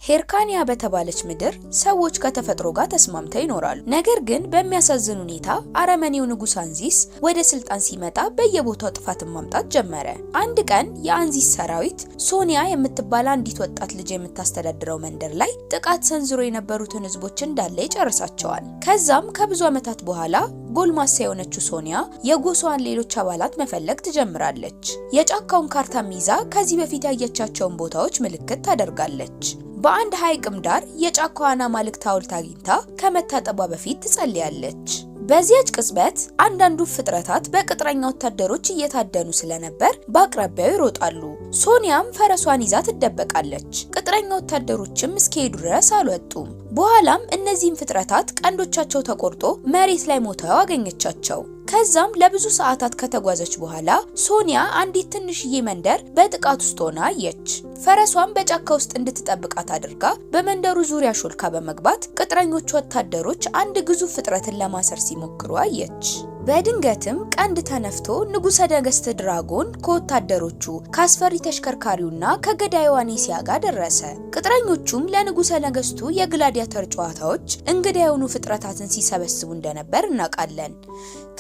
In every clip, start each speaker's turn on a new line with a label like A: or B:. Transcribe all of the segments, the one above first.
A: ሄርካኒያ በተባለች ምድር ሰዎች ከተፈጥሮ ጋር ተስማምተው ይኖራሉ። ነገር ግን በሚያሳዝን ሁኔታ አረመኔው ንጉስ አንዚስ ወደ ስልጣን ሲመጣ በየቦታው ጥፋትን ማምጣት ጀመረ። አንድ ቀን የአንዚስ ሰራዊት ሶኒያ የምትባል አንዲት ወጣት ልጅ የምታስተዳድረው መንደር ላይ ጥቃት ሰንዝሮ የነበሩትን ህዝቦች እንዳለ ይጨርሳቸዋል። ከዛም ከብዙ ዓመታት በኋላ ጎልማሳ የሆነችው ሶኒያ የጎሳዋን ሌሎች አባላት መፈለግ ትጀምራለች። የጫካውን ካርታም ይዛ ከዚህ በፊት ያየቻቸውን ቦታዎች ምልክት ታደርጋለች። በአንድ ሐይቅም ዳር የጫካዋን አማልክት ሐውልት አግኝታ ከመታጠቧ በፊት ትጸልያለች። በዚያች ቅጽበት አንዳንዱ ፍጥረታት በቅጥረኛ ወታደሮች እየታደኑ ስለነበር በአቅራቢያው ይሮጣሉ። ሶኒያም ፈረሷን ይዛ ትደበቃለች። ቅጥረኛ ወታደሮችም እስኪሄዱ ድረስ አልወጡም። በኋላም እነዚህም ፍጥረታት ቀንዶቻቸው ተቆርጦ መሬት ላይ ሞተው አገኘቻቸው። ከዛም ለብዙ ሰዓታት ከተጓዘች በኋላ ሶኒያ አንዲት ትንሽዬ መንደር በጥቃት ውስጥ ሆና አየች። ፈረሷን በጫካ ውስጥ እንድትጠብቃት አድርጋ በመንደሩ ዙሪያ ሾልካ በመግባት ቅጥረኞቹ ወታደሮች አንድ ግዙፍ ፍጥረትን ለማሰር ሲሞክሩ አየች። በድንገትም ቀንድ ተነፍቶ ንጉሰ ነገስት ድራጎን ከወታደሮቹ ከአስፈሪ ተሽከርካሪውና ከገዳይዋ ኔሲያ ጋር ደረሰ። ቅጥረኞቹም ለንጉሰ ነገስቱ የግላዲያተር ጨዋታዎች እንግዳ የሆኑ ፍጥረታትን ሲሰበስቡ እንደነበር እናውቃለን።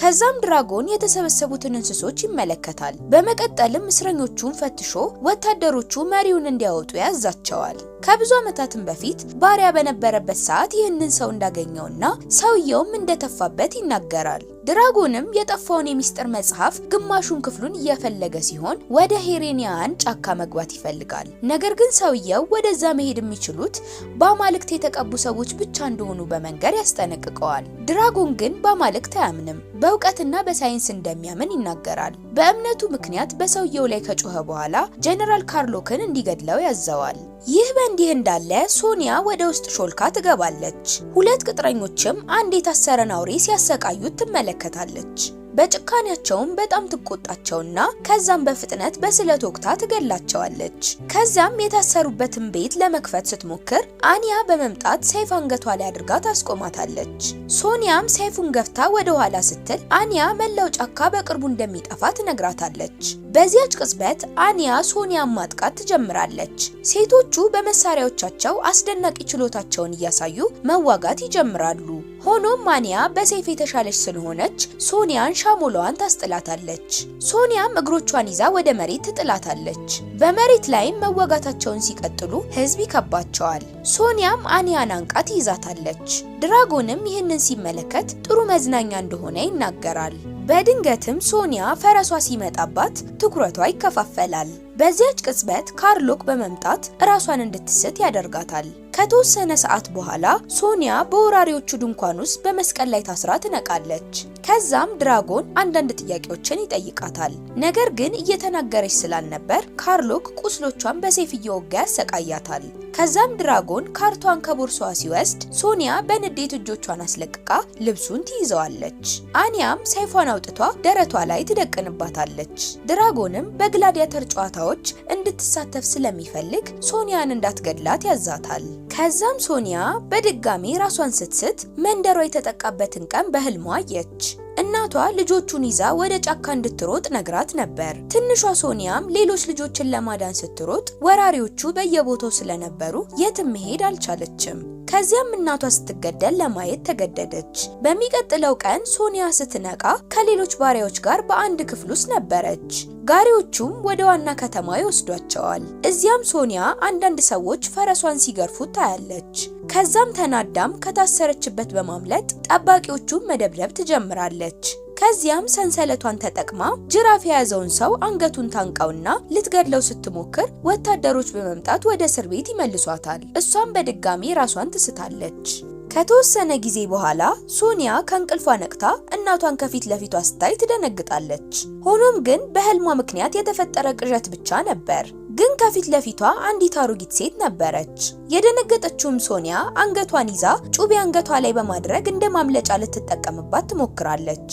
A: ከዛም ድራጎን የተሰበሰቡትን እንስሶች ይመለከታል። በመቀጠልም እስረኞቹን ፈትሾ ወታደሮቹ መሪውን እንዲያወጡ ያዛቸዋል። ከብዙ ዓመታትም በፊት ባሪያ በነበረበት ሰዓት ይህንን ሰው እንዳገኘውና ሰውየውም እንደተፋበት ይናገራል። ድራጎንም የጠፋውን የሚስጥር መጽሐፍ ግማሹን ክፍሉን እየፈለገ ሲሆን ወደ ሄሬኒያን ጫካ መግባት ይፈልጋል። ነገር ግን ሰውየው ወደዛ መሄድ የሚችሉት በአማልክት የተቀቡ ሰዎች ብቻ እንደሆኑ በመንገር ያስጠነቅቀዋል። ድራጎን ግን በአማልክት አያምንም፣ በእውቀትና በሳይንስ እንደሚያምን ይናገራል። በእምነቱ ምክንያት በሰውየው ላይ ከጮኸ በኋላ ጀነራል ካርሎክን እንዲገድለው ያዘዋል። ይህ በእንዲህ እንዳለ ሶኒያ ወደ ውስጥ ሾልካ ትገባለች። ሁለት ቅጥረኞችም አንድ የታሰረን አውሬ ሲያሰቃዩት ትመለከታለች። በጭካኔያቸውም በጣም ትቆጣቸውና ከዛም በፍጥነት በስለት ወቅታ ትገላቸዋለች። ከዛም የታሰሩበትን ቤት ለመክፈት ስትሞክር አንያ በመምጣት ሰይፍ አንገቷ ላይ አድርጋ ታስቆማታለች። ሶኒያም ሰይፉን ገፍታ ወደ ኋላ ስትል አንያ መላው ጫካ በቅርቡ እንደሚጠፋ ትነግራታለች። በዚያች ቅጽበት አንያ ሶኒያን ማጥቃት ትጀምራለች። ሴቶቹ በመሳሪያዎቻቸው አስደናቂ ችሎታቸውን እያሳዩ መዋጋት ይጀምራሉ። ሆኖም አንያ በሰይፍ የተሻለች ስለሆነች ሶኒያን ሻሞላዋን ታስጥላታለች። ሶኒያም እግሮቿን ይዛ ወደ መሬት ትጥላታለች። በመሬት ላይም መዋጋታቸውን ሲቀጥሉ ህዝብ ይከባቸዋል። ሶኒያም አንያን አንቃት ይዛታለች። ድራጎንም ይህንን ሲመለከት ጥሩ መዝናኛ እንደሆነ ይናገራል። በድንገትም ሶኒያ ፈረሷ ሲመጣባት ትኩረቷ ይከፋፈላል። በዚያች ቅጽበት ካርሎክ በመምጣት ራሷን እንድትስት ያደርጋታል። ከተወሰነ ሰዓት በኋላ ሶኒያ በወራሪዎቹ ድንኳን ውስጥ በመስቀል ላይ ታስራ ትነቃለች። ከዛም ድራጎን አንዳንድ ጥያቄዎችን ይጠይቃታል። ነገር ግን እየተናገረች ስላልነበር ካርሎክ ቁስሎቿን በሰይፍ እየወጋ ያሰቃያታል። ከዛም ድራጎን ካርቷን ከቦርሳዋ ሲወስድ ሶኒያ በንዴት እጆቿን አስለቅቃ ልብሱን ትይዘዋለች። አንያም ሰይፏን አውጥቷ ደረቷ ላይ ትደቅንባታለች። ድራጎንም በግላዲያተር ጨዋታዎች እንድትሳተፍ ስለሚፈልግ ሶኒያን እንዳትገድላት ያዛታል። ከዛም ሶኒያ በድጋሚ ራሷን ስትስት መንደሯ የተጠቃበትን ቀን በህልሟ አየች። እናቷ ልጆቹን ይዛ ወደ ጫካ እንድትሮጥ ነግራት ነበር። ትንሿ ሶኒያም ሌሎች ልጆችን ለማዳን ስትሮጥ ወራሪዎቹ በየቦታው ስለነበሩ የትም መሄድ አልቻለችም። ከዚያም እናቷ ስትገደል ለማየት ተገደደች። በሚቀጥለው ቀን ሶኒያ ስትነቃ ከሌሎች ባሪያዎች ጋር በአንድ ክፍል ውስጥ ነበረች። ጋሪዎቹም ወደ ዋና ከተማ ይወስዷቸዋል። እዚያም ሶኒያ አንዳንድ ሰዎች ፈረሷን ሲገርፉት ታያለች። ከዛም ተናዳም ከታሰረችበት በማምለጥ ጠባቂዎቹን መደብደብ ትጀምራለች። ከዚያም ሰንሰለቷን ተጠቅማ ጅራፍ የያዘውን ሰው አንገቱን ታንቀውና ልትገድለው ስትሞክር ወታደሮች በመምጣት ወደ እስር ቤት ይመልሷታል። እሷም በድጋሚ ራሷን ትስታለች። ከተወሰነ ጊዜ በኋላ ሶኒያ ከእንቅልፏ ነቅታ እናቷን ከፊት ለፊቷ ስታይ ትደነግጣለች። ሆኖም ግን በህልሟ ምክንያት የተፈጠረ ቅዠት ብቻ ነበር። ግን ከፊት ለፊቷ አንዲት አሮጊት ሴት ነበረች። የደነገጠችውም ሶኒያ አንገቷን ይዛ ጩቤ አንገቷ ላይ በማድረግ እንደ ማምለጫ ልትጠቀምባት ትሞክራለች።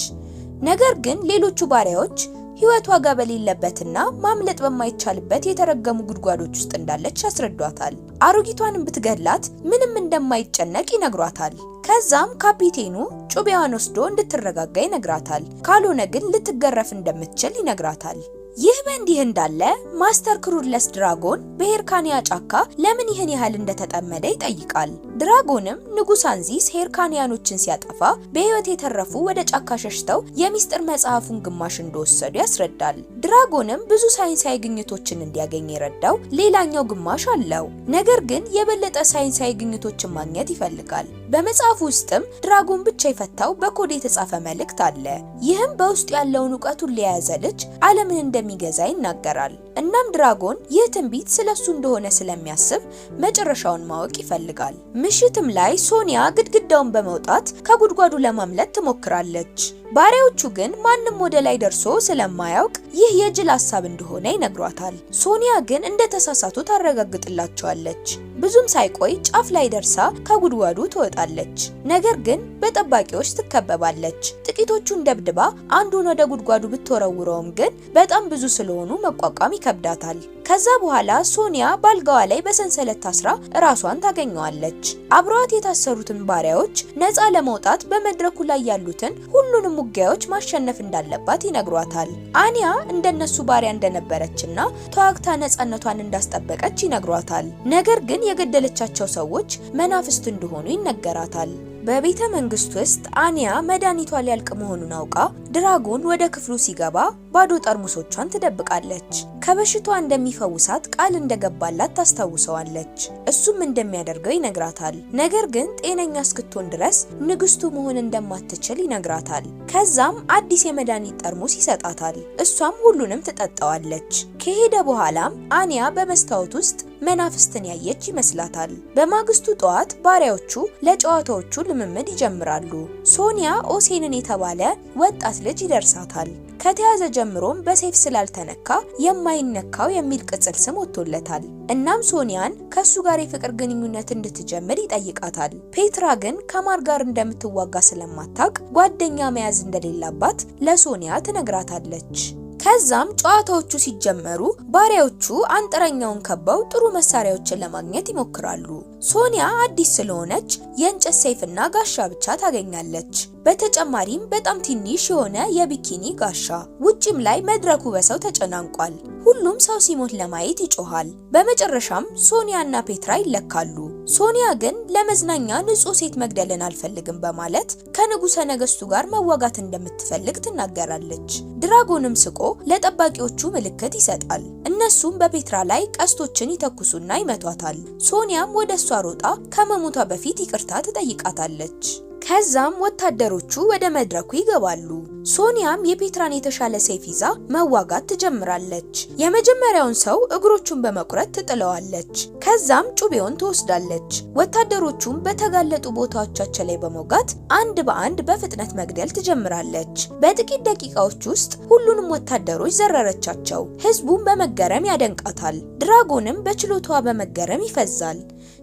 A: ነገር ግን ሌሎቹ ባሪያዎች ህይወቷ ጋር በሌለበትና ማምለጥ በማይቻልበት የተረገሙ ጉድጓዶች ውስጥ እንዳለች ያስረዷታል። አሮጊቷንም ብትገድላት ምንም እንደማይጨነቅ ይነግሯታል። ከዛም ካፒቴኑ ጩቤዋን ወስዶ እንድትረጋጋ ይነግራታል። ካልሆነ ግን ልትገረፍ እንደምትችል ይነግራታል። ይህ በእንዲህ እንዳለ ማስተር ክሩድለስ ድራጎን በሄርካኒያ ጫካ ለምን ይህን ያህል እንደተጠመደ ይጠይቃል። ድራጎንም ንጉስ አንዚስ ሄርካኒያኖችን ሲያጠፋ በህይወት የተረፉ ወደ ጫካ ሸሽተው የሚስጥር መጽሐፉን ግማሽ እንደወሰዱ ያስረዳል። ድራጎንም ብዙ ሳይንሳዊ ግኝቶችን እንዲያገኝ የረዳው ሌላኛው ግማሽ አለው። ነገር ግን የበለጠ ሳይንሳዊ ግኝቶችን ማግኘት ይፈልጋል። በመጽሐፉ ውስጥም ድራጎን ብቻ የፈታው በኮድ የተጻፈ መልእክት አለ። ይህም በውስጡ ያለውን ዕውቀቱን ለያዘ ልጅ ዓለምን እንደሚገዛ ይናገራል። እናም ድራጎን ይህ ትንቢት ስለሱ እንደሆነ ስለሚያስብ መጨረሻውን ማወቅ ይፈልጋል። ምሽትም ላይ ሶኒያ ግድግዳውን በመውጣት ከጉድጓዱ ለማምለጥ ትሞክራለች። ባሪያዎቹ ግን ማንም ወደ ላይ ደርሶ ስለማያውቅ ይህ የጅል ሐሳብ እንደሆነ ይነግሯታል። ሶኒያ ግን እንደተሳሳቱ ታረጋግጥላቸዋለች። ብዙም ሳይቆይ ጫፍ ላይ ደርሳ ከጉድጓዱ ትወጣለች። ነገር ግን በጠባቂዎች ትከበባለች። ጥቂቶቹን ደብድባ አንዱን ወደ ጉድጓዱ ብትወረውረውም ግን በጣም ብዙ ስለሆኑ መቋቋም ይከብዳታል። ከዛ በኋላ ሶኒያ ባልጋዋ ላይ በሰንሰለት ታስራ ራሷን ታገኘዋለች። አብረዋት የታሰሩትን ባሪያዎች ነፃ ለመውጣት በመድረኩ ላይ ያሉትን ሁሉንም ውጊያዎች ማሸነፍ እንዳለባት ይነግሯታል። አኒያ እንደነሱ ባሪያ እንደነበረችና ተዋግታ ነፃነቷን እንዳስጠበቀች ይነግሯታል። ነገር ግን የገደለቻቸው ሰዎች መናፍስት እንደሆኑ ይነገራታል። በቤተ መንግስት ውስጥ አኒያ መድኃኒቷ ሊያልቅ መሆኑን አውቃ ድራጎን ወደ ክፍሉ ሲገባ ባዶ ጠርሙሶቿን ትደብቃለች። ከበሽታዋ እንደሚፈውሳት ቃል እንደገባላት ታስታውሰዋለች። እሱም እንደሚያደርገው ይነግራታል። ነገር ግን ጤነኛ እስክትሆን ድረስ ንግስቱ መሆን እንደማትችል ይነግራታል። ከዛም አዲስ የመድኃኒት ጠርሙስ ይሰጣታል። እሷም ሁሉንም ትጠጣዋለች። ከሄደ በኋላም አኒያ በመስታወት ውስጥ መናፍስትን ያየች ይመስላታል። በማግስቱ ጠዋት ባሪያዎቹ ለጨዋታዎቹ ልምምድ ይጀምራሉ። ሶኒያ ኦሴንን የተባለ ወጣት ልጅ ይደርሳታል። ከተያዘ ጀምሮም በሰይፍ ስላልተነካ የማይነካው የሚል ቅጽል ስም ወጥቶለታል። እናም ሶኒያን ከሱ ጋር የፍቅር ግንኙነት እንድትጀምር ይጠይቃታል። ፔትራ ግን ከማር ጋር እንደምትዋጋ ስለማታውቅ ጓደኛ መያዝ እንደሌላባት ለሶኒያ ትነግራታለች። ከዛም ጨዋታዎቹ ሲጀመሩ ባሪያዎቹ አንጥረኛውን ከበው ጥሩ መሳሪያዎችን ለማግኘት ይሞክራሉ። ሶኒያ አዲስ ስለሆነች የእንጨት ሰይፍና ጋሻ ብቻ ታገኛለች። በተጨማሪም በጣም ትንሽ የሆነ የቢኪኒ ጋሻ። ውጪም ላይ መድረኩ በሰው ተጨናንቋል። ሁሉም ሰው ሲሞት ለማየት ይጮሃል። በመጨረሻም ሶኒያና ፔትራ ይለካሉ። ሶኒያ ግን ለመዝናኛ ንጹህ ሴት መግደልን አልፈልግም በማለት ከንጉሰ ነገስቱ ጋር መዋጋት እንደምትፈልግ ትናገራለች። ድራጎንም ስቆ ለጠባቂዎቹ ምልክት ይሰጣል። እነሱም በፔትራ ላይ ቀስቶችን ይተኩሱና ይመቷታል። ሶኒያም ወደ እሷ ሮጣ ከመሞቷ በፊት ይቅርታ ትጠይቃታለች። ከዛም ወታደሮቹ ወደ መድረኩ ይገባሉ። ሶኒያም የፔትራን የተሻለ ሰይፍ ይዛ መዋጋት ትጀምራለች። የመጀመሪያውን ሰው እግሮቹን በመቁረጥ ትጥለዋለች። ከዛም ጩቤውን ትወስዳለች። ወታደሮቹም በተጋለጡ ቦታዎቻቸው ላይ በመውጋት አንድ በአንድ በፍጥነት መግደል ትጀምራለች። በጥቂት ደቂቃዎች ውስጥ ሁሉንም ወታደሮች ዘረረቻቸው። ህዝቡም በመገረም ያደንቃታል። ድራጎንም በችሎታዋ በመገረም ይፈዛል።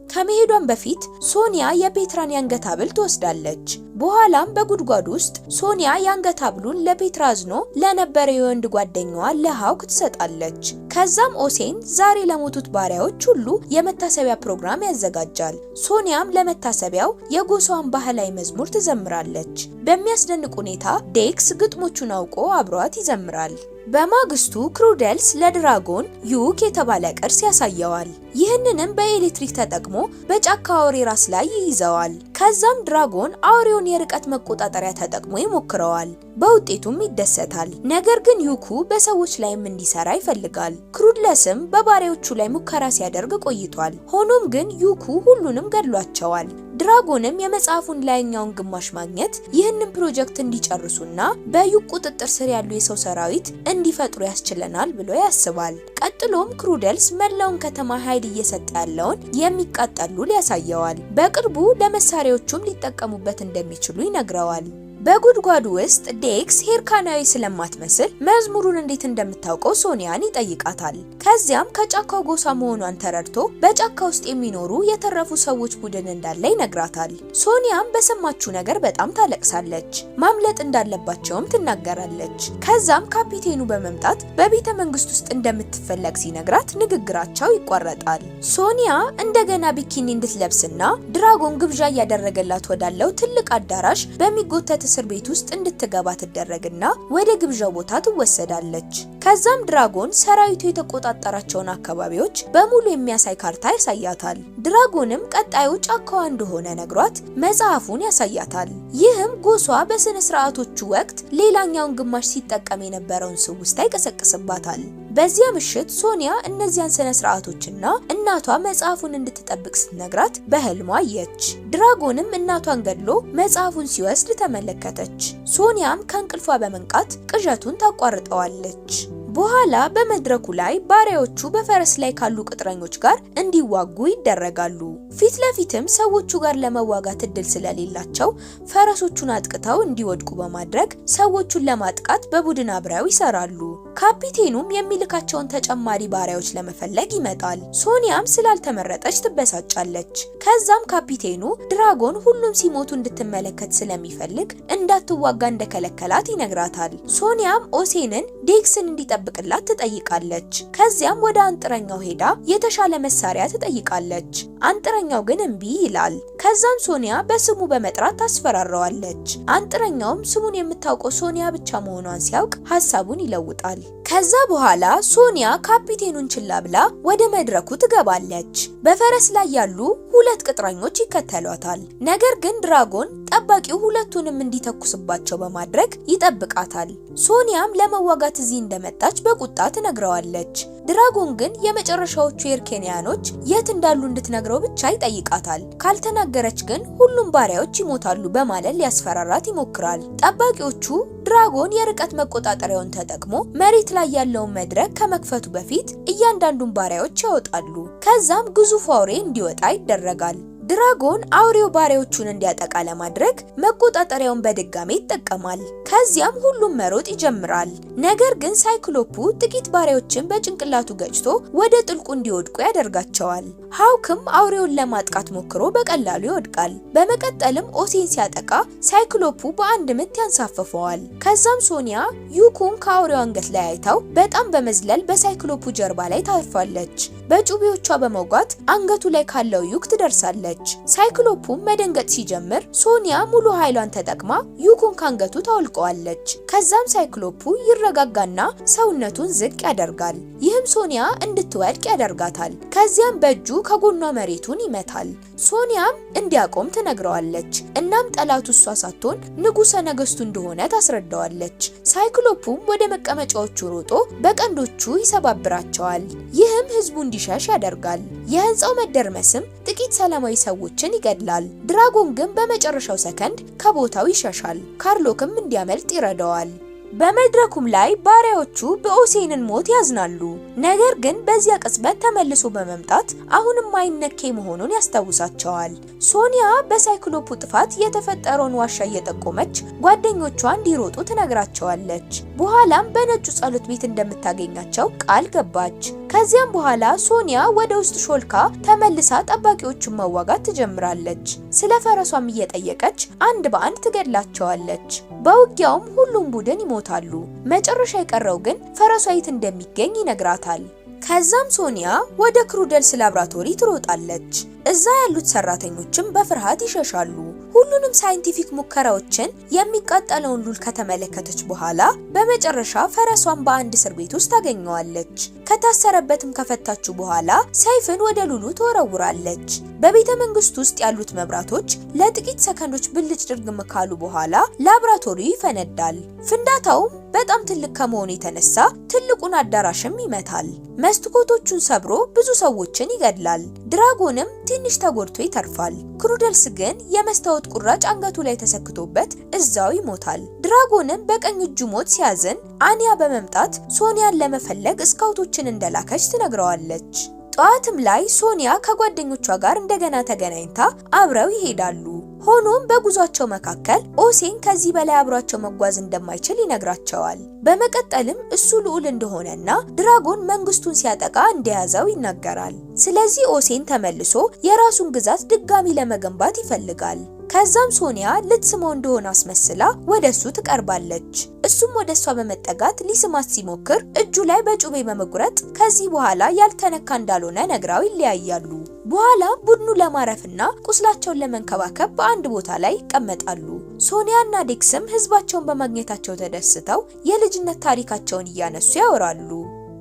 A: ከመሄዷን በፊት ሶኒያ የፔትራን የአንገት ሐብል ትወስዳለች። በኋላም በጉድጓድ ውስጥ ሶኒያ የአንገት ሐብሉን ለፔትራ አዝኖ ለነበረ የወንድ ጓደኛዋ ለሃውክ ትሰጣለች። ከዛም ኦሴን ዛሬ ለሞቱት ባሪያዎች ሁሉ የመታሰቢያ ፕሮግራም ያዘጋጃል። ሶኒያም ለመታሰቢያው የጎሳዋን ባህላዊ መዝሙር ትዘምራለች። በሚያስደንቅ ሁኔታ ዴክስ ግጥሞቹን አውቆ አብሯት ይዘምራል። በማግስቱ ክሩደልስ ለድራጎን ዩክ የተባለ ቅርስ ያሳየዋል። ይህንንም በኤሌክትሪክ ተጠቅሞ በጫካ አውሬ ራስ ላይ ይይዘዋል። ከዛም ድራጎን አውሬውን የርቀት መቆጣጠሪያ ተጠቅሞ ይሞክረዋል። በውጤቱም ይደሰታል። ነገር ግን ዩኩ በሰዎች ላይም እንዲሰራ ይፈልጋል። ክሩድለስም በባሪያዎቹ ላይ ሙከራ ሲያደርግ ቆይቷል። ሆኖም ግን ዩኩ ሁሉንም ገድሏቸዋል። ድራጎንም የመጽሐፉን ላይኛውን ግማሽ ማግኘት ይህንን ፕሮጀክት እንዲጨርሱና በዩክ ቁጥጥር ስር ያሉ የሰው ሰራዊት እንዲፈጥሩ ያስችለናል ብሎ ያስባል። ቀጥሎም ክሩደልስ መላውን ከተማ ኃይል እየሰጠ ያለውን የሚቃጠሉ ያሳየዋል። በቅርቡ ለመሳሪያዎቹም ሊጠቀሙበት እንደሚችሉ ይነግረዋል። በጉድጓዱ ውስጥ ዴክስ ሄርካናዊ ስለማትመስል መዝሙሩን እንዴት እንደምታውቀው ሶኒያን ይጠይቃታል። ከዚያም ከጫካው ጎሳ መሆኗን ተረድቶ በጫካ ውስጥ የሚኖሩ የተረፉ ሰዎች ቡድን እንዳለ ይነግራታል። ሶኒያም በሰማችው ነገር በጣም ታለቅሳለች። ማምለጥ እንዳለባቸውም ትናገራለች። ከዛም ካፒቴኑ በመምጣት በቤተ መንግስት ውስጥ እንደምትፈለግ ሲነግራት ንግግራቸው ይቋረጣል። ሶኒያ እንደገና ቢኪኒ እንድትለብስና ድራጎን ግብዣ እያደረገላት ወዳለው ትልቅ አዳራሽ በሚጎተት እስር ቤት ውስጥ እንድትገባ ትደረግና ወደ ግብዣው ቦታ ትወሰዳለች። ከዛም ድራጎን ሰራዊቱ የተቆጣጠራቸውን አካባቢዎች በሙሉ የሚያሳይ ካርታ ያሳያታል። ድራጎንም ቀጣዩ ጫካዋ እንደሆነ ነግሯት መጽሐፉን ያሳያታል። ይህም ጎሷ በስነ ስርዓቶቹ ወቅት ሌላኛውን ግማሽ ሲጠቀም የነበረውን ስውስታ ይቀሰቅስባታል። በዚያ ምሽት ሶኒያ እነዚያን ስነ ስርዓቶችና እናቷ መጽሐፉን እንድትጠብቅ ስትነግራት በህልሟ አየች። ድራጎንም እናቷን ገድሎ መጽሐፉን ሲወስድ ተመለከተች። ሶኒያም ከእንቅልፏ በመንቃት ቅዠቱን ታቋርጠዋለች። በኋላ በመድረኩ ላይ ባሪያዎቹ በፈረስ ላይ ካሉ ቅጥረኞች ጋር እንዲዋጉ ይደረጋሉ። ፊት ለፊትም ሰዎቹ ጋር ለመዋጋት እድል ስለሌላቸው ፈረሶቹን አጥቅተው እንዲወድቁ በማድረግ ሰዎቹን ለማጥቃት በቡድን አብረው ይሰራሉ። ካፒቴኑም የሚልካቸውን ተጨማሪ ባሪያዎች ለመፈለግ ይመጣል። ሶኒያም ስላልተመረጠች ትበሳጫለች። ከዛም ካፒቴኑ ድራጎን ሁሉም ሲሞቱ እንድትመለከት ስለሚፈልግ እንዳትዋጋ እንደከለከላት ይነግራታል። ሶኒያም ኦሴንን ዴክስን እንዲጠብቅላት ትጠይቃለች። ከዚያም ወደ አንጥረኛው ሄዳ የተሻለ መሳሪያ ትጠይቃለች። አንጥረኛው ግን እምቢ ይላል። ከዛም ሶኒያ በስሙ በመጥራት ታስፈራራዋለች። አንጥረኛውም ስሙን የምታውቀው ሶኒያ ብቻ መሆኗን ሲያውቅ ሐሳቡን ይለውጣል። ከዛ በኋላ ሶኒያ ካፒቴኑን ችላ ብላ ወደ መድረኩ ትገባለች። በፈረስ ላይ ያሉ ሁለት ቅጥረኞች ይከተሏታል። ነገር ግን ድራጎን ጠባቂው ሁለቱንም እንዲተኩስባቸው በማድረግ ይጠብቃታል። ሶኒያም ለመዋጋት እዚህ እንደመጣች በቁጣ ትነግረዋለች። ድራጎን ግን የመጨረሻዎቹ የርኬኒያኖች የት እንዳሉ እንድትነግረው ብቻ ይጠይቃታል። ካልተናገረች ግን ሁሉም ባሪያዎች ይሞታሉ በማለት ሊያስፈራራት ይሞክራል። ጠባቂዎቹ ድራጎን የርቀት መቆጣጠሪያውን ተጠቅሞ መሬት ላይ ያለውን መድረክ ከመክፈቱ በፊት እያንዳንዱን ባሪያዎች ያወጣሉ። ከዛም ግዙፍ አውሬ እንዲወጣ ይደረጋል። ድራጎን አውሬው ባሪያዎቹን እንዲያጠቃ ለማድረግ መቆጣጠሪያውን በድጋሚ ይጠቀማል። ከዚያም ሁሉም መሮጥ ይጀምራል። ነገር ግን ሳይክሎፑ ጥቂት ባሪያዎችን በጭንቅላቱ ገጭቶ ወደ ጥልቁ እንዲወድቁ ያደርጋቸዋል። ሃውክም አውሬውን ለማጥቃት ሞክሮ በቀላሉ ይወድቃል። በመቀጠልም ኦሴን ሲያጠቃ ሳይክሎፑ በአንድ ምት ያንሳፈፈዋል። ከዛም ሶኒያ ዩኩን ከአውሬው አንገት ላይ አይታው በጣም በመዝለል በሳይክሎፑ ጀርባ ላይ ታርፋለች። በጩቤዎቿ በመውጋት አንገቱ ላይ ካለው ዩክ ትደርሳለች። ሳይክሎፑም መደንገጥ ሲጀምር ሶኒያ ሙሉ ኃይሏን ተጠቅማ ዩኩን ካንገቱ ታወልቀዋለች። ከዛም ሳይክሎፑ ይረጋጋና ሰውነቱን ዝቅ ያደርጋል። ይህም ሶኒያ እንድትወድቅ ያደርጋታል። ከዚያም በእጁ ከጎኗ መሬቱን ይመታል። ሶኒያም እንዲያቆም ትነግረዋለች። እናም ጠላቱ እሷ ሳትሆን ንጉሠ ነገስቱ እንደሆነ ታስረዳዋለች። ሳይክሎፑም ወደ መቀመጫዎቹ ሮጦ በቀንዶቹ ይሰባብራቸዋል። ይህም ህዝቡ እንዲሸሽ ያደርጋል። የህንፃው መደርመስም ጥቂት ሰላማዊ ሰዎችን ይገድላል። ድራጎን ግን በመጨረሻው ሰከንድ ከቦታው ይሸሻል። ካርሎክም እንዲያመልጥ ይረዳዋል። በመድረኩም ላይ ባሪያዎቹ በኦሴንን ሞት ያዝናሉ። ነገር ግን በዚያ ቅጽበት ተመልሶ በመምጣት አሁንም አይነኬ መሆኑን ያስታውሳቸዋል። ሶኒያ በሳይክሎፑ ጥፋት የተፈጠረውን ዋሻ እየጠቆመች ጓደኞቿ እንዲሮጡ ትነግራቸዋለች። በኋላም በነጩ ጸሎት ቤት እንደምታገኛቸው ቃል ገባች። ከዚያም በኋላ ሶኒያ ወደ ውስጥ ሾልካ ተመልሳ ጠባቂዎቹን መዋጋት ትጀምራለች። ስለ ፈረሷም እየጠየቀች አንድ በአንድ ትገድላቸዋለች። በውጊያውም ሁሉም ቡድን ይሞታሉ። መጨረሻ የቀረው ግን ፈረሷ የት እንደሚገኝ ይነግራታል። ከዛም ሶኒያ ወደ ክሩደልስ ላብራቶሪ ትሮጣለች። እዛ ያሉት ሰራተኞችም በፍርሃት ይሸሻሉ። ሁሉንም ሳይንቲፊክ ሙከራዎችን የሚቃጠለውን ሉል ከተመለከተች በኋላ በመጨረሻ ፈረሷን በአንድ እስር ቤት ውስጥ ታገኘዋለች። ከታሰረበትም ከፈታችሁ በኋላ ሰይፍን ወደ ሉሉ ተወረውራለች። በቤተ መንግስት ውስጥ ያሉት መብራቶች ለጥቂት ሰከንዶች ብልጭ ድርግም ካሉ በኋላ ላብራቶሪው ይፈነዳል። ፍንዳታውም በጣም ትልቅ ከመሆኑ የተነሳ ትልቁን አዳራሽም ይመታል። መስኮቶቹን ሰብሮ ብዙ ሰዎችን ይገድላል። ድራጎንም ትንሽ ተጎድቶ ይተርፋል። ክሩደልስ ግን የመስታወት ቁራጭ አንገቱ ላይ ተሰክቶበት እዛው ይሞታል። ድራጎንም በቀኝ እጁ ሞት ሲያዝን አንያ በመምጣት ሶኒያን ለመፈለግ ስካውቶችን እንደላከች ትነግረዋለች። ጠዋትም ላይ ሶኒያ ከጓደኞቿ ጋር እንደገና ተገናኝታ አብረው ይሄዳሉ። ሆኖም በጉዟቸው መካከል ኦሴን ከዚህ በላይ አብሯቸው መጓዝ እንደማይችል ይነግራቸዋል። በመቀጠልም እሱ ልዑል እንደሆነና ድራጎን መንግስቱን ሲያጠቃ እንደያዘው ይናገራል። ስለዚህ ኦሴን ተመልሶ የራሱን ግዛት ድጋሚ ለመገንባት ይፈልጋል። ከዛም ሶኒያ ልትስመው እንደሆነ አስመስላ ወደሱ ትቀርባለች። እሱም ወደሷ በመጠጋት ሊስማት ሲሞክር እጁ ላይ በጩቤ በመጉረጥ ከዚህ በኋላ ያልተነካ እንዳልሆነ ነግራው ይለያያሉ። በኋላ ቡድኑ ለማረፍና ቁስላቸውን ለመንከባከብ በአንድ ቦታ ላይ ይቀመጣሉ። ሶኒያና ዴክስም ህዝባቸውን በማግኘታቸው ተደስተው የልጅነት ታሪካቸውን እያነሱ ያወራሉ።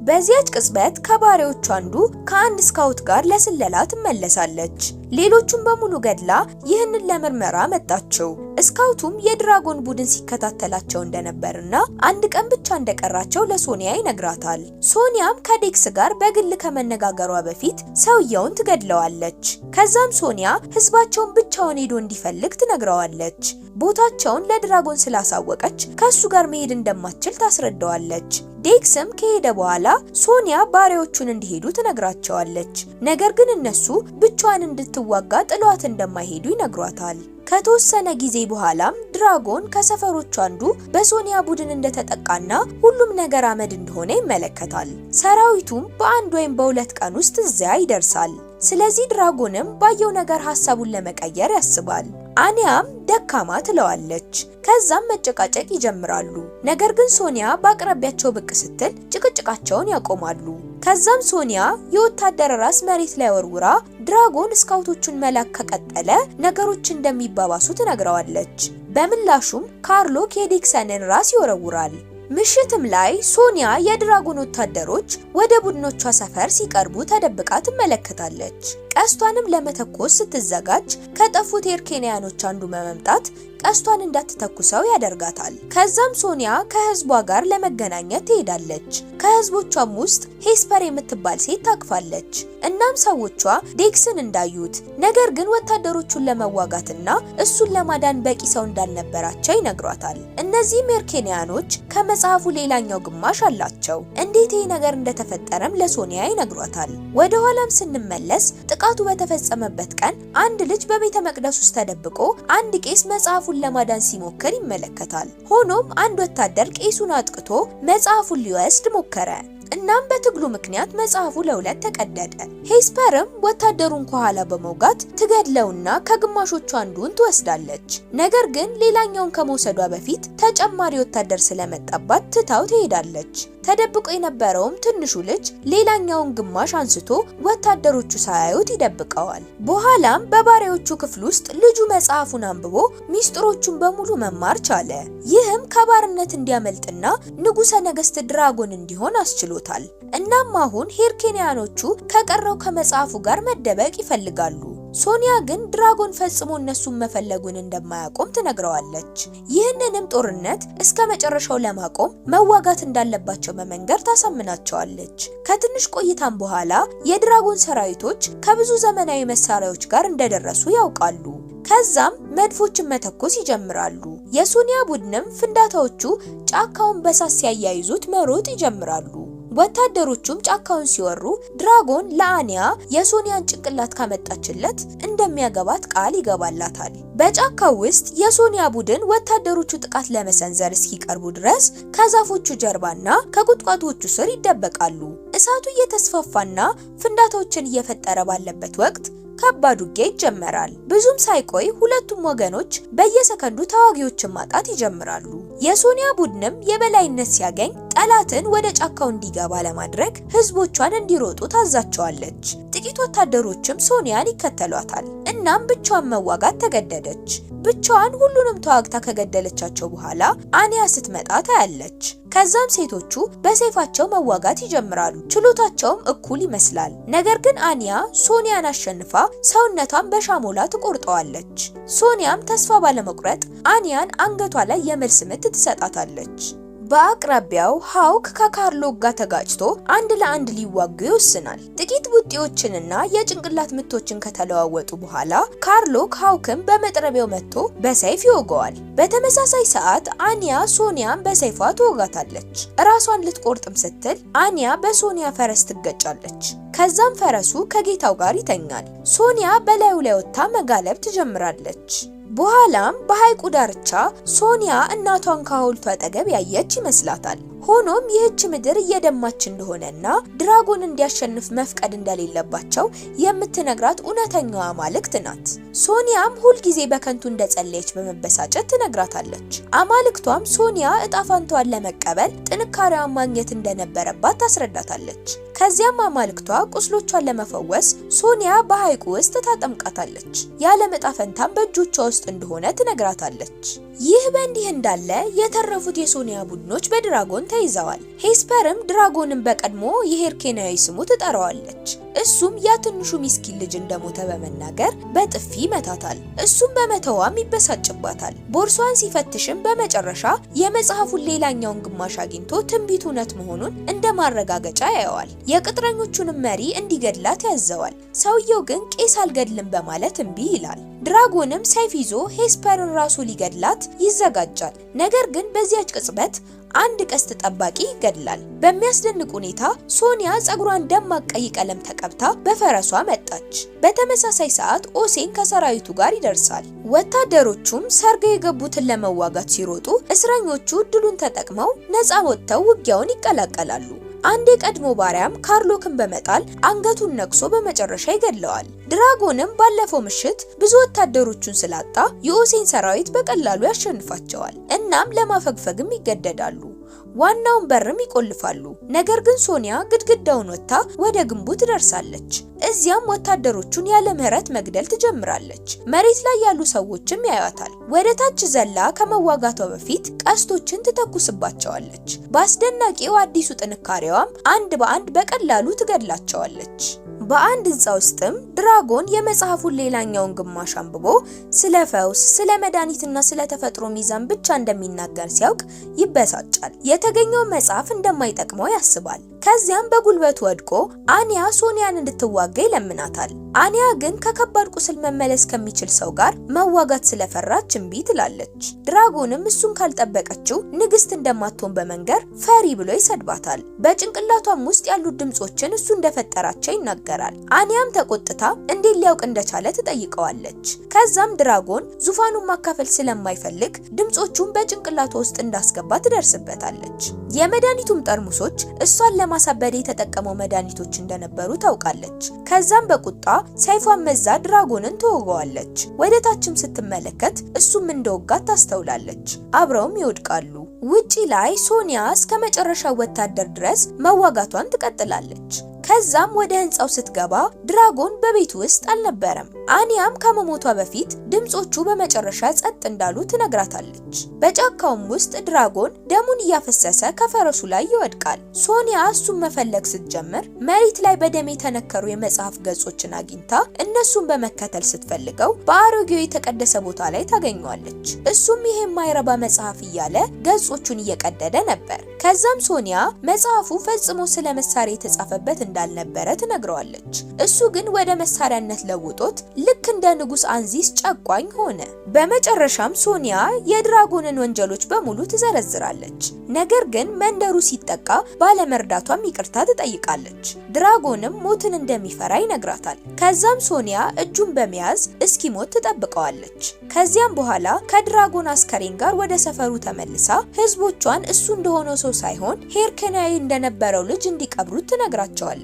A: በዚያች ቅጽበት ከባሪያዎቹ አንዱ ከአንድ ስካውት ጋር ለስለላ ትመለሳለች። ሌሎቹን በሙሉ ገድላ ይህንን ለምርመራ መጣቸው። ስካውቱም የድራጎን ቡድን ሲከታተላቸው እንደነበርና አንድ ቀን ብቻ እንደቀራቸው ለሶኒያ ይነግራታል። ሶኒያም ከዴክስ ጋር በግል ከመነጋገሯ በፊት ሰውየውን ትገድለዋለች። ከዛም ሶኒያ ህዝባቸውን ብቻውን ሄዶ እንዲፈልግ ትነግረዋለች። ቦታቸውን ለድራጎን ስላሳወቀች ከሱ ጋር መሄድ እንደማትችል ታስረዳዋለች። ዴክስም ከሄደ በኋላ ሶኒያ ባሪያዎቹን እንዲሄዱ ትነግራቸዋለች። ነገር ግን እነሱ ብቻዋን እንድትዋጋ ጥሏት እንደማይሄዱ ይነግሯታል። ከተወሰነ ጊዜ በኋላም ድራጎን ከሰፈሮቹ አንዱ በሶኒያ ቡድን እንደተጠቃና ሁሉም ነገር አመድ እንደሆነ ይመለከታል። ሰራዊቱም በአንድ ወይም በሁለት ቀን ውስጥ እዚያ ይደርሳል። ስለዚህ ድራጎንም ባየው ነገር ሐሳቡን ለመቀየር ያስባል። አኒያም ደካማ ትለዋለች። ከዛም መጨቃጨቅ ይጀምራሉ። ነገር ግን ሶኒያ በአቅራቢያቸው ብቅ ስትል ጭቅጭቃቸውን ያቆማሉ። ከዛም ሶኒያ የወታደር ራስ መሬት ላይ ወርውራ ድራጎን ስካውቶቹን መላክ ከቀጠለ ነገሮች እንደሚባባሱ ትነግረዋለች። በምላሹም ካርሎክ የዴክሰንን ራስ ይወረውራል። ምሽትም ላይ ሶኒያ የድራጎን ወታደሮች ወደ ቡድኖቿ ሰፈር ሲቀርቡ ተደብቃ ትመለከታለች። ቀስቷንም ለመተኮስ ስትዘጋጅ ከጠፉት ኤርኬንያኖች አንዱ በመምጣት ቀስቷን እንዳትተኩሰው ያደርጋታል። ከዛም ሶኒያ ከህዝቧ ጋር ለመገናኘት ትሄዳለች። ከህዝቦቿም ውስጥ ሄስፐር የምትባል ሴት ታቅፋለች። እናም ሰዎቿ ዴክስን እንዳዩት፣ ነገር ግን ወታደሮቹን ለመዋጋትና እሱን ለማዳን በቂ ሰው እንዳልነበራቸው ይነግሯታል። እነዚህም ኤርኬንያኖች ከመጽሐፉ ሌላኛው ግማሽ አላቸው። እንዴት ይህ ነገር እንደተፈጠረም ለሶኒያ ይነግሯታል። ወደ ኋላም ስንመለስ ጥቃቱ በተፈጸመበት ቀን አንድ ልጅ በቤተ መቅደስ ውስጥ ተደብቆ አንድ ቄስ መጽሐፉን ለማዳን ሲሞክር ይመለከታል። ሆኖም አንድ ወታደር ቄሱን አጥቅቶ መጽሐፉን ሊወስድ ሞከረ። እናም በትግሉ ምክንያት መጽሐፉ ለሁለት ተቀደደ። ሄስፐርም ወታደሩን ከኋላ በመውጋት ትገድለውና ከግማሾቹ አንዱን ትወስዳለች። ነገር ግን ሌላኛውን ከመውሰዷ በፊት ተጨማሪ ወታደር ስለመጣባት ትታው ትሄዳለች። ተደብቆ የነበረውም ትንሹ ልጅ ሌላኛውን ግማሽ አንስቶ ወታደሮቹ ሳያዩት ይደብቀዋል። በኋላም በባሪያዎቹ ክፍል ውስጥ ልጁ መጽሐፉን አንብቦ ሚስጥሮቹን በሙሉ መማር ቻለ። ይህም ከባርነት እንዲያመልጥና ንጉሠ ነገሥት ድራጎን እንዲሆን አስችሎታል። እናም አሁን ሄርኬንያኖቹ ከቀረው ከመጽሐፉ ጋር መደበቅ ይፈልጋሉ። ሶኒያ ግን ድራጎን ፈጽሞ እነሱን መፈለጉን እንደማያቆም ትነግረዋለች። ይህንንም ጦርነት እስከ መጨረሻው ለማቆም መዋጋት እንዳለባቸው በመንገር ታሳምናቸዋለች። ከትንሽ ቆይታም በኋላ የድራጎን ሰራዊቶች ከብዙ ዘመናዊ መሳሪያዎች ጋር እንደደረሱ ያውቃሉ። ከዛም መድፎችን መተኮስ ይጀምራሉ። የሶኒያ ቡድንም ፍንዳታዎቹ ጫካውን በሳት ሲያያይዙት መሮጥ ይጀምራሉ። ወታደሮቹም ጫካውን ሲወሩ ድራጎን ለአኒያ የሶኒያን ጭንቅላት ካመጣችለት እንደሚያገባት ቃል ይገባላታል። በጫካው ውስጥ የሶኒያ ቡድን ወታደሮቹ ጥቃት ለመሰንዘር እስኪቀርቡ ድረስ ከዛፎቹ ጀርባና ከቁጥቋጦዎቹ ስር ይደበቃሉ። እሳቱ እየተስፋፋና ፍንዳታዎችን እየፈጠረ ባለበት ወቅት ከባድ ውጊያ ይጀመራል። ብዙም ሳይቆይ ሁለቱም ወገኖች በየሰከንዱ ተዋጊዎችን ማጣት ይጀምራሉ። የሶኒያ ቡድንም የበላይነት ሲያገኝ ጠላትን ወደ ጫካው እንዲገባ ለማድረግ ህዝቦቿን እንዲሮጡ ታዛቸዋለች። ጥቂት ወታደሮችም ሶኒያን ይከተሏታል። እናም ብቻዋን መዋጋት ተገደደች። ብቻዋን ሁሉንም ተዋግታ ከገደለቻቸው በኋላ አኒያ ስትመጣ ታያለች። ከዛም ሴቶቹ በሰይፋቸው መዋጋት ይጀምራሉ። ችሎታቸውም እኩል ይመስላል። ነገር ግን አኒያ ሶኒያን አሸንፋ ሰውነቷን በሻሞላ ትቆርጠዋለች። ሶኒያም ተስፋ ባለመቁረጥ አኒያን አንገቷ ላይ የመልስ ምት ትሰጣታለች። በአቅራቢያው ሃውክ ከካርሎክ ጋር ተጋጭቶ አንድ ለአንድ ሊዋጉ ይወስናል። ጥቂት ቡጢዎችንና የጭንቅላት ምቶችን ከተለዋወጡ በኋላ ካርሎክ ሃውክን በመጥረቢያው መጥቶ በሰይፍ ይወገዋል። በተመሳሳይ ሰዓት አኒያ ሶኒያን በሰይፏ ትወጋታለች። ራሷን ልትቆርጥም ስትል አኒያ በሶኒያ ፈረስ ትገጫለች። ከዛም ፈረሱ ከጌታው ጋር ይተኛል። ሶኒያ በላዩ ላይ ወጥታ መጋለብ ትጀምራለች። በኋላም በሐይቁ ዳርቻ ሶኒያ እናቷን ከሐውልቱ አጠገብ ያየች ይመስላታል። ሆኖም ይህች ምድር እየደማች እንደሆነና ድራጎን እንዲያሸንፍ መፍቀድ እንደሌለባቸው የምትነግራት እውነተኛዋ አማልክት ናት። ሶኒያም ሁልጊዜ በከንቱ እንደጸለየች በመበሳጨት ትነግራታለች። አማልክቷም ሶኒያ እጣ ፋንታዋን ለመቀበል ጥንካሬዋን ማግኘት እንደነበረባት ታስረዳታለች። ከዚያም አማልክቷ ቁስሎቿን ለመፈወስ ሶኒያ በሐይቁ ውስጥ ታጠምቃታለች። የዓለም ዕጣ ፈንታም በእጆቿ ውስጥ እንደሆነ ትነግራታለች። ይህ በእንዲህ እንዳለ የተረፉት የሶኒያ ቡድኖች በድራጎን ተይዘዋል። ሄስፐርም ድራጎንን በቀድሞ የሄርኬናዊ ስሙ ትጠራዋለች። እሱም ያ ትንሹ ሚስኪን ልጅ እንደሞተ በመናገር በጥፊ ይመታታል። እሱም በመተዋም ይበሳጭባታል። ቦርሷን ሲፈትሽም በመጨረሻ የመጽሐፉን ሌላኛውን ግማሽ አግኝቶ ትንቢቱ እውነት መሆኑን እንደ ማረጋገጫ ያየዋል። የቅጥረኞቹንም መሪ እንዲገድላት ያዘዋል። ሰውየው ግን ቄስ አልገድልም በማለት እምቢ ይላል። ድራጎንም ሰይፍ ይዞ ሄስፐርን ራሱ ሊገድላት ይዘጋጃል። ነገር ግን በዚያች ቅጽበት አንድ ቀስት ጠባቂ ይገድላል። በሚያስደንቅ ሁኔታ ሶኒያ ጸጉሯን ደማቅ ቀይ ቀለም ተቀብታ በፈረሷ መጣች። በተመሳሳይ ሰዓት ኦሴን ከሰራዊቱ ጋር ይደርሳል። ወታደሮቹም ሰርገው የገቡትን ለመዋጋት ሲሮጡ እስረኞቹ እድሉን ተጠቅመው ነፃ ወጥተው ውጊያውን ይቀላቀላሉ። አንድ የቀድሞ ባሪያም ካርሎክን በመጣል አንገቱን ነክሶ በመጨረሻ ይገድለዋል። ድራጎንም ባለፈው ምሽት ብዙ ወታደሮቹን ስላጣ የኦሴን ሰራዊት በቀላሉ ያሸንፋቸዋል። እናም ለማፈግፈግም ይገደዳሉ። ዋናውን በርም ይቆልፋሉ። ነገር ግን ሶኒያ ግድግዳውን ወጥታ ወደ ግንቡ ትደርሳለች። እዚያም ወታደሮቹን ያለ ምህረት መግደል ትጀምራለች። መሬት ላይ ያሉ ሰዎችም ያዩታል። ወደ ታች ዘላ ከመዋጋቷ በፊት ቀስቶችን ትተኩስባቸዋለች። በአስደናቂው አዲሱ ጥንካሬዋም አንድ በአንድ በቀላሉ ትገድላቸዋለች። በአንድ ህንጻ ውስጥም ድራጎን የመጽሐፉን ሌላኛውን ግማሽ አንብቦ ስለ ፈውስ፣ ስለ መድኃኒትና ስለ ተፈጥሮ ሚዛን ብቻ እንደሚናገር ሲያውቅ ይበሳጫል። የተገኘው መጽሐፍ እንደማይጠቅመው ያስባል። ከዚያም በጉልበቱ ወድቆ አንያ ሶኒያን እንድትዋጋ ይለምናታል። አንያ ግን ከከባድ ቁስል መመለስ ከሚችል ሰው ጋር መዋጋት ስለፈራች እምቢ ትላለች። ድራጎንም እሱን ካልጠበቀችው ንግስት እንደማትሆን በመንገር ፈሪ ብሎ ይሰድባታል። በጭንቅላቷም ውስጥ ያሉት ድምጾችን እሱ እንደፈጠራቸው ይናገራል። አንያም ተቆጥታ እንዴት ሊያውቅ እንደቻለ ትጠይቀዋለች። ከዛም ድራጎን ዙፋኑን ማካፈል ስለማይፈልግ ድምጾቹን በጭንቅላቷ ውስጥ እንዳስገባ ትደርስበታለች። የመድኃኒቱም ጠርሙሶች እሷን ለማሳበድ የተጠቀመው መድኃኒቶች እንደነበሩ ታውቃለች። ከዛም በቁጣ ሰይፏን መዛ ድራጎንን ትወጋዋለች። ወደ ታችም ስትመለከት እሱም እንደወጋት ታስተውላለች። አብረውም ይወድቃሉ። ውጪ ላይ ሶኒያ እስከ መጨረሻው ወታደር ድረስ መዋጋቷን ትቀጥላለች። ከዛም ወደ ህንጻው ስትገባ ድራጎን በቤቱ ውስጥ አልነበረም። አንያም ከመሞቷ በፊት ድምጾቹ በመጨረሻ ጸጥ እንዳሉ ትነግራታለች። በጫካውም ውስጥ ድራጎን ደሙን እያፈሰሰ ከፈረሱ ላይ ይወድቃል። ሶኒያ እሱን መፈለግ ስትጀምር መሬት ላይ በደም የተነከሩ የመጽሐፍ ገጾችን አግኝታ እነሱን በመከተል ስትፈልገው በአሮጌው የተቀደሰ ቦታ ላይ ታገኘዋለች። እሱም ይሄ የማይረባ መጽሐፍ እያለ ገጾቹን እየቀደደ ነበር። ከዛም ሶኒያ መጽሐፉ ፈጽሞ ስለ መሳሪያ የተጻፈበት እንዳልነበረ ትነግረዋለች። እሱ ግን ወደ መሳሪያነት ለውጦት ልክ እንደ ንጉስ አንዚስ ጨቋኝ ሆነ። በመጨረሻም ሶኒያ የድራጎንን ወንጀሎች በሙሉ ትዘረዝራለች። ነገር ግን መንደሩ ሲጠቃ ባለመርዳቷም ይቅርታ ትጠይቃለች። ድራጎንም ሞትን እንደሚፈራ ይነግራታል። ከዛም ሶኒያ እጁን በመያዝ እስኪሞት ትጠብቀዋለች። ከዚያም በኋላ ከድራጎን አስከሬን ጋር ወደ ሰፈሩ ተመልሳ ህዝቦቿን እሱ እንደሆነው ሰው ሳይሆን ሄርኬናዊ እንደነበረው ልጅ እንዲቀብሩት ትነግራቸዋለች።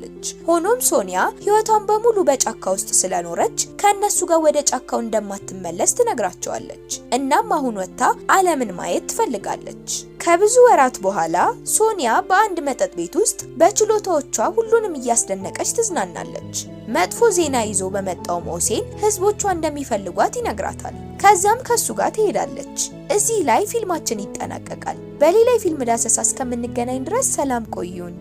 A: ሆኖም ሶኒያ ህይወቷን በሙሉ በጫካ ውስጥ ስለኖረች ከነሱ ጋር ወደ ጫካው እንደማትመለስ ትነግራቸዋለች። እናም አሁን ወጥታ ዓለምን ማየት ትፈልጋለች። ከብዙ ወራት በኋላ ሶኒያ በአንድ መጠጥ ቤት ውስጥ በችሎታዎቿ ሁሉንም እያስደነቀች ትዝናናለች። መጥፎ ዜና ይዞ በመጣው ኦሴን ህዝቦቿ እንደሚፈልጓት ይነግራታል። ከዛም ከሱ ጋር ትሄዳለች። እዚህ ላይ ፊልማችን ይጠናቀቃል። በሌላ የፊልም ዳሰሳ እስከምንገናኝ ድረስ ሰላም ቆዩን።